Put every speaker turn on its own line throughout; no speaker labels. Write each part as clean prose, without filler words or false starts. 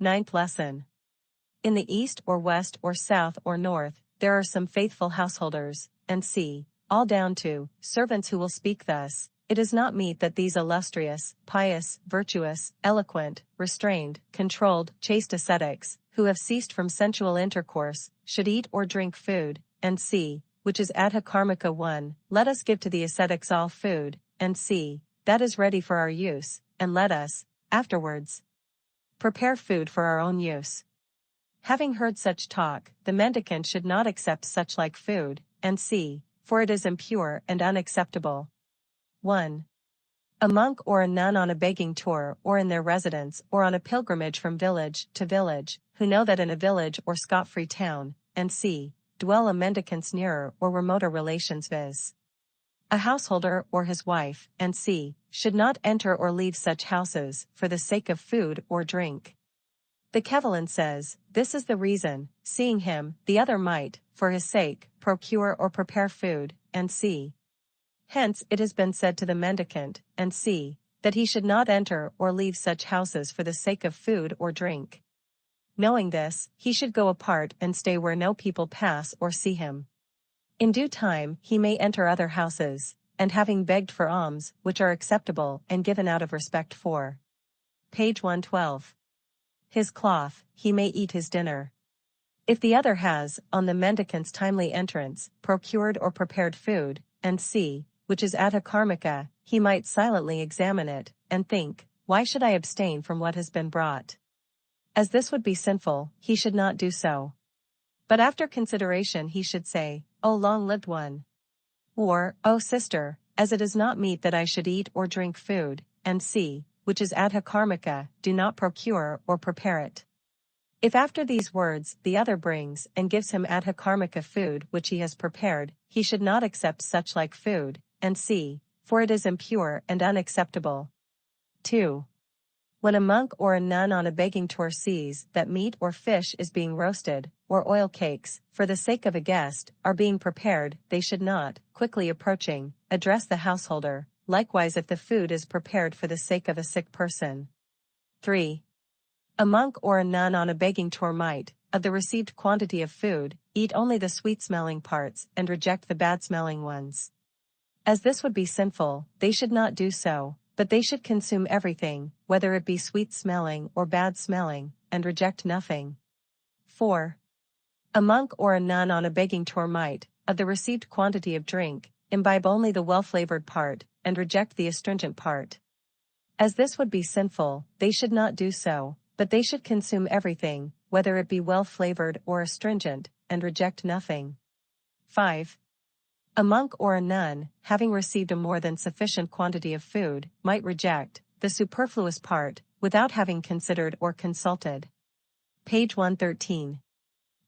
Ninth lesson. In the east or west or south or north, there are some faithful householders, and c. all down to servants who will speak thus. It is not meet that these illustrious, pious, virtuous, eloquent, restrained, controlled, chaste ascetics, who have ceased from sensual intercourse, should eat or drink food, and c. which is AKARANGA 1, let us give to the ascetics all food, and c. that is ready for our use, and let us, afterwards, prepare food for our own use. Having heard such talk, the mendicant should not accept such like food, and c. for it is impure and unacceptable. 1. A monk or a nun on a begging tour or in their residence or on a pilgrimage from village to village, who know that in a village or scot-free town, and c. dwell a mendicant's nearer or remoter relations viz. a householder or his wife, and c. should not enter or leave such houses for the sake of food or drink. The Kevalan says, this is the reason, seeing him, the other might, for his sake, procure or prepare food, and c. hence it has been said to the mendicant, and c. that he should not enter or leave such houses for the sake of food or drink. Knowing this, he should go apart and stay where no people pass or see him. In due time he may enter other houses, and having begged for alms, which are acceptable and given out of respect for. Page 112. His cloth, he may eat his dinner. If the other has, on the mendicant's timely entrance, procured or prepared food, and c. which is AKARANGA, he might silently examine it, and think, why should I abstain from what has been brought? As this would be sinful, he should not do so. But after consideration he should say, O long-lived one! Or, O sister, as it is not meet that I should eat or drink food, and c. which is AKARANGA, do not procure or prepare it. If after these words the other brings and gives him AKARANGA food which he has prepared, he should not accept such like food, and c. for it is impure and unacceptable. 2. When a monk or a nun on a begging tour sees that meat or fish is being roasted, or oil cakes, for the sake of a guest, are being prepared, they should not, quickly approaching, address the householder, likewise if the food is prepared for the sake of a sick person. 3. A monk or a nun on a begging tour might, of the received quantity of food, eat only the sweet-smelling parts and reject the bad-smelling ones. As this would be sinful, they should not do so, but they should consume everything, whether it be sweet-smelling or bad-smelling, and reject nothing. 4. A monk or a nun on a begging tour might, of the received quantity of drink, imbibe only the well-flavored part, and reject the astringent part. As this would be sinful, they should not do so, but they should consume everything, whether it be well-flavored or astringent, and reject nothing. 5. A monk or a nun, having received a more than sufficient quantity of food, might reject the superfluous part, without having considered or consulted. Page 113.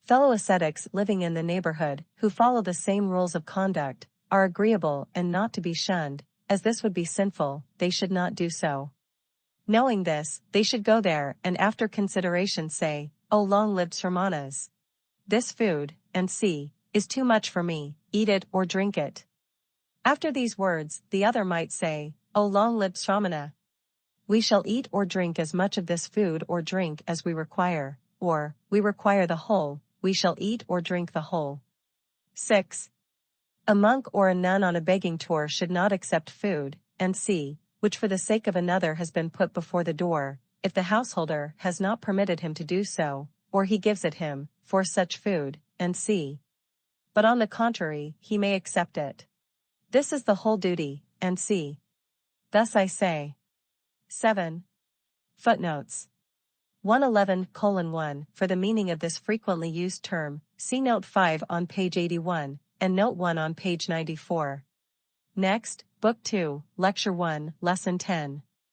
Fellow ascetics living in the neighborhood, who follow the same rules of conduct, are agreeable and not to be shunned, as this would be sinful, they should not do so. Knowing this, they should go there and after consideration say, O long-lived Sramanas! This food, and c. is too much for me, eat it or drink it. After these words, the other might say, O long-lived Shramana! We shall eat or drink as much of this food or drink as we require, or, we require the whole, we shall eat or drink the whole. 6. A monk or a nun on a begging tour should not accept food, and c. which for the sake of another has been put before the door, if the householder has not permitted him to do so, or he gives it him, for such food, and c. but on the contrary, he may accept it. This is the whole duty, and c. Thus I say. 7. Footnotes. 111:1 For the meaning of this frequently used term, see Note 5 on page 81, and Note 1 on page 94. Next, Book 2, Lecture 1, Lesson 10.